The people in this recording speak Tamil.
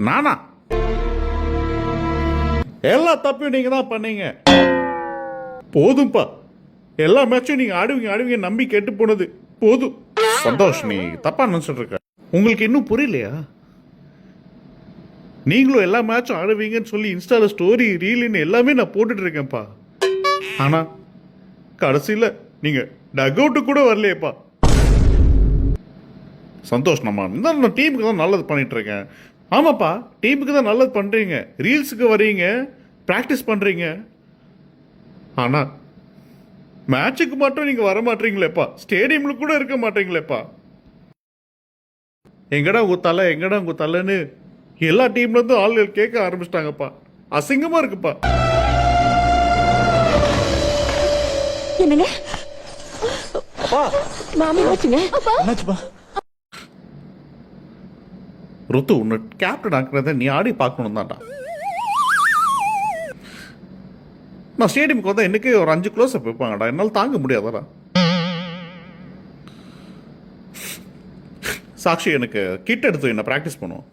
நானா? எல்லா தப்பையும் நீங்க தான் பண்ணீங்க. போதும்பா, எல்லா மேட்சும் நீங்க ஆடுவீங்க நம்பி கெட்டு போனது போதும். சந்தோஷ், நீ தப்பா நினைச்சிட்டு இருக்க. உங்களுக்கு இன்னும் புரியலையா? நீங்களும் எல்லா மேட்சும் ஆடுவீங்கன்னு சொல்லி இன்ஸ்டால ஸ்டோரி ரீல்னு எல்லாமே நான் போட்டுட்டு இருக்கேன்ப்பா. ஆனா கடைசியில் நீங்க டக் அவுட்டு கூட வரலையேப்பா. சந்தோஷ், நான் டீமுக்கு தான் நல்லது பண்ணிட்டு இருக்கேன். ஆமாப்பா, டீமுக்கு தான் நல்லது பண்றீங்க, ரீல்ஸுக்கு வரீங்க, ப்ராக்டிஸ் பண்றீங்க. ஆனா மேட்சுக்கு மட்டும் நீங்க வர மாட்டீங்களேப்பா, ஸ்டேடியம்ல கூட இருக்க மாட்டீங்களேப்பா. எங்கடா உங்க தலைன்னு எல்லா டீம்ல இருந்து ஆளுகள் கேட்க ஆரம்பிச்சிட்டாங்கப்பா. அசிங்கமா இருக்குப்பா. என்னங்க மாமி வச்சுங்க. ருத்து, உன்னை கேப்டன் ஆக்குறத நீ ஆடி பார்க்கணும் தான்டா. நான் ஸ்டேடியமுக்கு வந்தால் எனக்கு ஒரு 5 க்ளோஸ்-அப் வைப்பாங்கடா, என்னால் தாங்க முடியாதடா. சாக்ஷி, எனக்கு கிட் எடுத்து என்ன ப்ராக்டிஸ் பண்ணுவோம்.